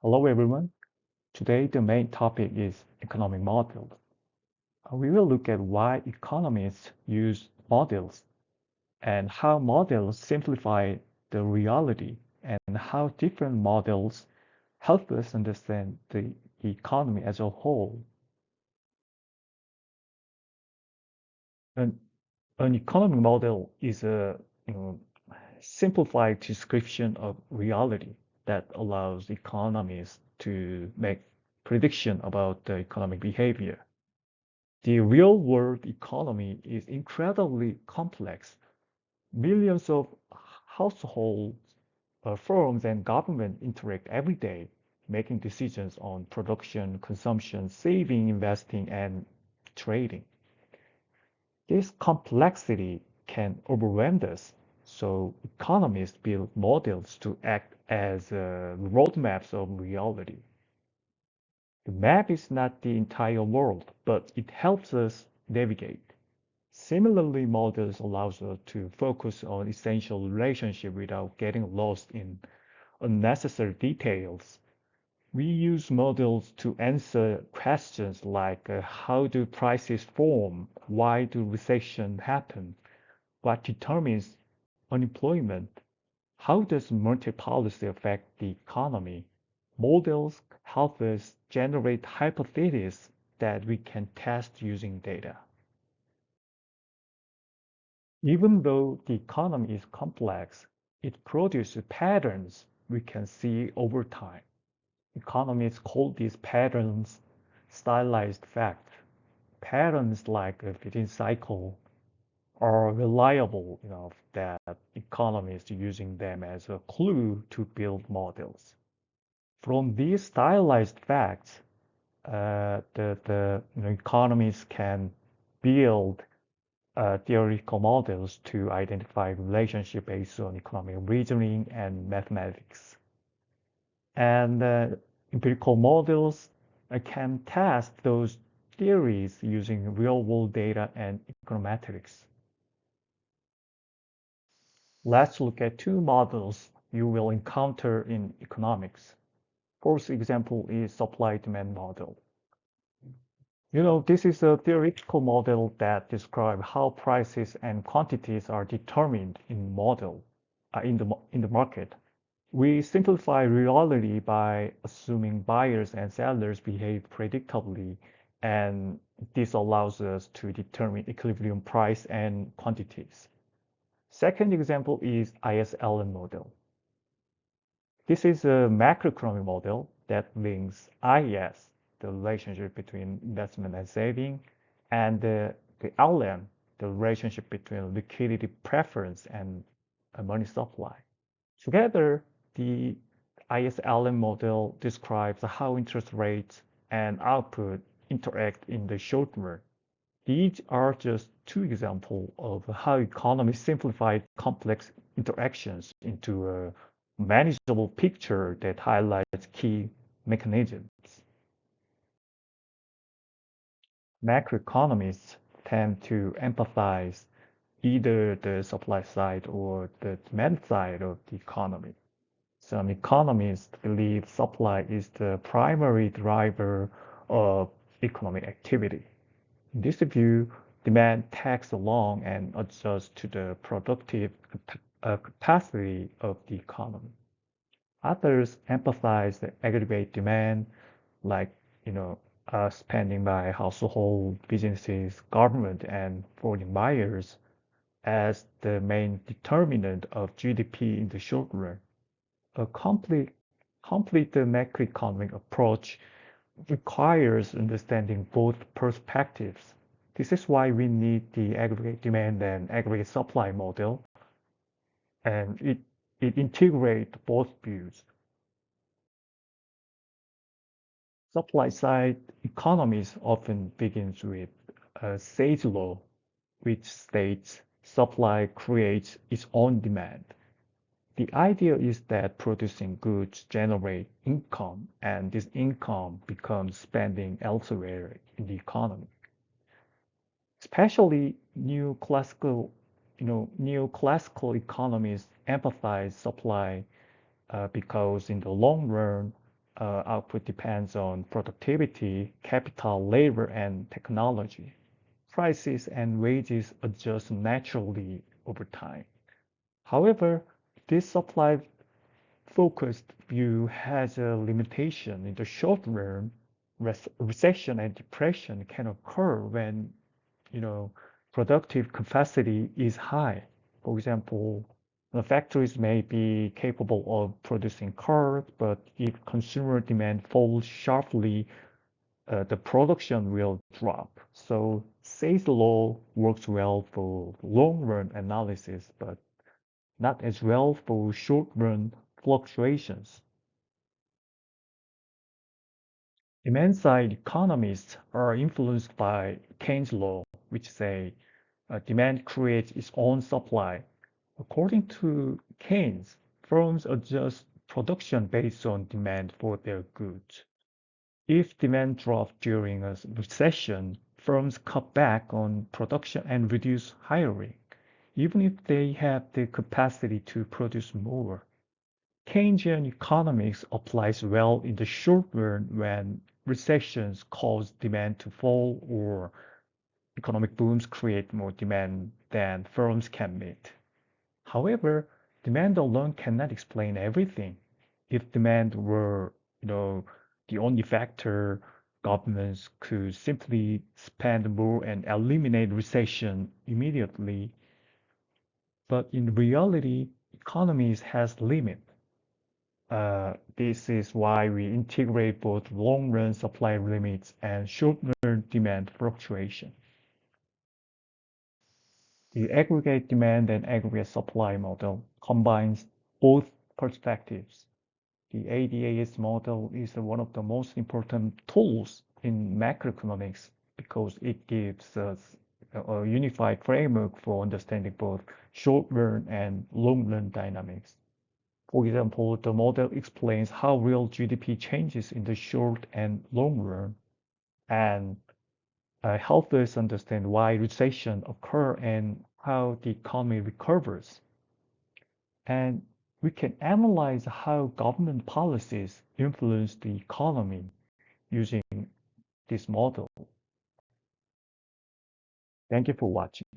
Hello everyone. Today the main topic is economic models. We will look at why economists use models and how models simplify the reality and how different models help us understand the economy as a whole. An, an economic model is a you know, simplified description of reality that allows economists to make prediction about the economic behavior. The real world economy is incredibly complex. Millions of households, firms, and government interact every day, making decisions on production, consumption, saving, investing, and trading. This complexity can overwhelm us, so economists build models to act as roadmaps of reality. The map is not the entire world, but it helps us navigate. Similarly, models allows us to focus on essential relationship without getting lost in unnecessary details. We use models to answer questions like how do prices form? Why do recession happen? What determines unemployment? How does monetary policy affect the economy? Models help us generate hypotheses that we can test using data. Even though the economy is complex, it produces patterns we can see over time. Economists call these patterns stylized facts. Patterns like a fitting cycle are reliable enough that economists using them as a clue to build models. From these stylized facts, the economists can build theoretical models to identify relationship based on economic reasoning and mathematics. And empirical models can test those theories using real-world data and econometrics. Let's look at two models you will encounter in economics. First example is supply-demand model. This is a theoretical model that describes how prices and quantities are determined in the market. We simplify reality by assuming buyers and sellers behave predictably, and this allows us to determine equilibrium price and quantities. Second example is ISLM model. This is a macroeconomic model that links IS, the relationship between investment and saving, and the LM, the relationship between liquidity preference and money supply. Together, the ISLM model describes how interest rates and output interact in the short run. These are just two examples of how economists simplify complex interactions into a manageable picture that highlights key mechanisms. Macroeconomists tend to emphasize either the supply side or the demand side of the economy. Some economists believe supply is the primary driver of economic activity. In this view, demand tags along and adjusts to the productive capacity of the economy. Others emphasize the aggregate demand, like spending by household, businesses, government, and foreign buyers, as the main determinant of GDP in the short run. A complete macroeconomic approach requires understanding both perspectives. This is why we need the aggregate demand and aggregate supply model, and it integrates both views. Supply side economies often begins with Say's law, which states supply creates its own demand. The idea is that producing goods generate income, and this income becomes spending elsewhere in the economy. Especially neoclassical economies emphasize supply because in the long run, output depends on productivity, capital, labor, and technology. Prices and wages adjust naturally over time. However, this supply focused view has a limitation. In the short run, recession and depression can occur when, you know, productive capacity is high. For example, the factories may be capable of producing cars, but if consumer demand falls sharply, the production will drop. So Say's law works well for long-run analysis, but not as well for short-run fluctuations. Demand-side economists are influenced by Keynes' law, which say demand creates its own supply. According to Keynes, firms adjust production based on demand for their goods. If demand drops during a recession, firms cut back on production and reduce hiring, even if they have the capacity to produce more. Keynesian economics applies well in the short run when recessions cause demand to fall or economic booms create more demand than firms can meet. However, demand alone cannot explain everything. If demand were, you know, the only factor, governments could simply spend more and eliminate recession immediately. But in reality, economies has limit. This is why we integrate both long-run supply limits and short-run demand fluctuation. The aggregate demand and aggregate supply model combines both perspectives. The ADAS model is one of the most important tools in macroeconomics because it gives us a unified framework for understanding both short-run and long-run dynamics. For example, the model explains how real GDP changes in the short and long run and helps us understand why recession occur and how the economy recovers. And we can analyze how government policies influence the economy using this model. Thank you for watching.